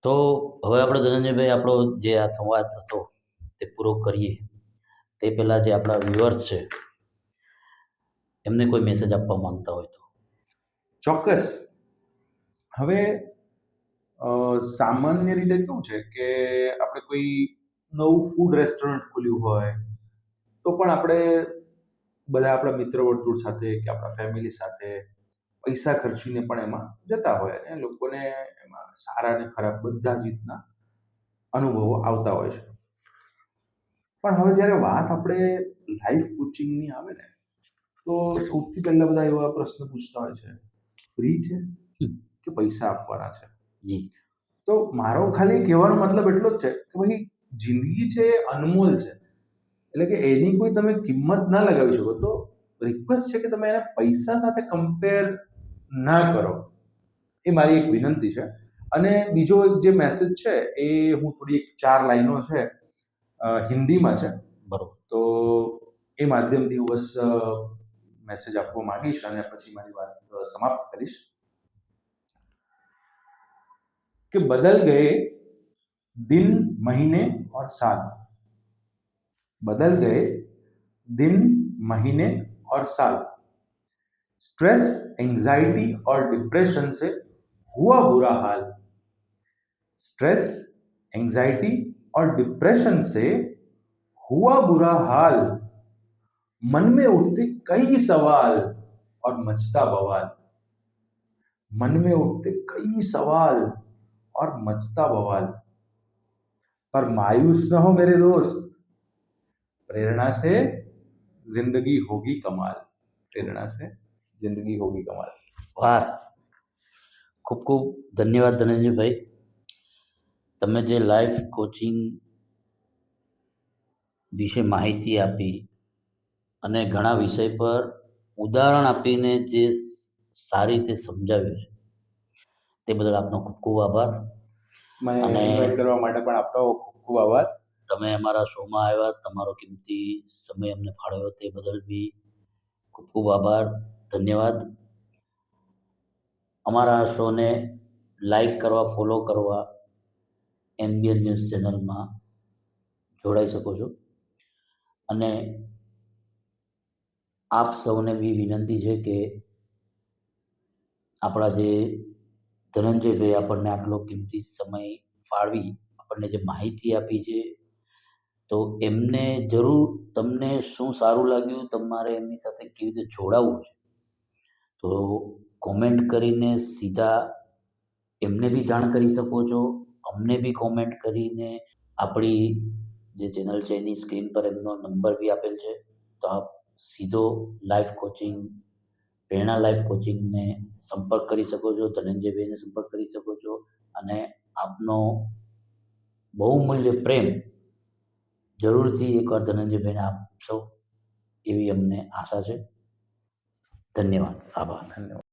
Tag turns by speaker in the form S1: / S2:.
S1: તો હવે આપણે ધનંજયભાઈ આપણો જે આ સંવાદ હતો તે પૂરો કરીએ તે પહેલાં જે આપણા વ્યુઅર્સ છે એમને કોઈ મેસેજ આપવા માંગતા હોય તો.
S2: ચોક્કસ. હવે સામાન્ય રીતે કેવું છે કે આપણે કોઈ નવું ફૂડ રેસ્ટોરન્ટ ખોલ્યું હોય તો પણ આપણે બધા આપણા મિત્ર વર્તુળ સાથે કે આપણા ફેમિલી સાથે પૈસા ખર્ચીને પણ એમાં જતા હોય અને લોકોને એમાં સારા અને ખરાબ બધા જ રીતના અનુભવો આવતા હોય છે. પણ હવે જ્યારે વાત આપણે લાઈફ કોચિંગની આવે ને તો સૌથી પહેલા બધા એવા પ્રશ્ન પૂછતા હોય છે, ફ્રી છે કે પૈસા આપવાના છે?
S1: જી.
S2: તો મારો ખાલી કહેવાનો મતલબ એટલો જ છે કે ભાઈ જિંદગી છે એ અનમોલ છે, એટલે કે એની કોઈ તમે કિંમત ના લગાવી શકો. તો રિક્વેસ્ટ છે કે તમે એને પૈસા સાથે કમ્પેર ના કરો, એ મારી એક વિનંતી છે. અને બીજો એક જે મેસેજ છે એ હું થોડી 4 લાઈનો છે હિન્દીમાં છે,
S1: બરોબર.
S2: તો એ માધ્યમથી હું બસ मैसेज आपको मांगीश અને પછી મારી વાત સમાપ્ત કરીશ कि बदल गए दिन महीने और साल, बदल गए दिन महीने और साल, स्ट्रेस एंजाइटी और डिप्रेशन से हुआ बुरा हाल, स्ट्रेस एंजाइटी और डिप्रेशन से हुआ बुरा हाल, मन में उठते कई सवाल और मचता बवाल, मन में उठते कई सवाल और मचता बवाल, पर मायूस न हो मेरे दोस्त, प्रेरणा से जिंदगी होगी कमाल, प्रेरणा से जिंदगी होगी कमाल.
S1: વાહ, ખૂબ ખૂબ ધન્યવાદ ધનંજયભાઈ. તમે જે લાઈફ કોચિંગ વિશે માહિતી આપી અને ઘણા વિષય પર ઉદાહરણ આપીને જે સારી રીતે સમજાવ્યું છે તે બદલ આપનો ખૂબ ખૂબ આભાર.
S2: મને ઇન્વાઇટ કરવા માટે પણ આપનો ખૂબ ખૂબ આભાર.
S1: તમે અમારા શોમાં આવ્યા, તમારો કિંમતી સમય અમને ફાળવ્યો તે બદલ બી ખૂબ ખૂબ આભાર, ધન્યવાદ. અમારા શોને લાઈક કરવા, ફોલો કરવા NBN ન્યૂઝ ચેનલમાં જોડાઈ શકો છો. અને આપ સૌને બી વિનંતી છે કે આપણા જે ધનંજયભાઈ આપણને આટલો કિંમતી સમય ફાળવી આપણને જે માહિતી આપી છે તો એમને જરૂર તમને શું સારું લાગ્યું, તમારે એમની સાથે કેવી રીતે જોડાવવું છે તો કોમેન્ટ કરીને સીધા એમને બી જાણ કરી શકો છો, અમને બી કોમેન્ટ કરીને આપણી જે ચેનલ છે એની સ્ક્રીન પર એમનો નંબર બી આપેલ છે, તો આપ સીધો લાઈફ કોચિંગ, પ્રેરણા લાઈફ કોચિંગને સંપર્ક કરી શકો છો, ધનંજયભાઈને સંપર્ક કરી શકો છો અને આપનો બહુમૂલ્ય પ્રેમ જરૂરથી એકવાર ધનંજયભાઈને આપશો એવી અમને આશા છે. ધન્યવાદ, આભાર.
S2: ધન્યવાદ.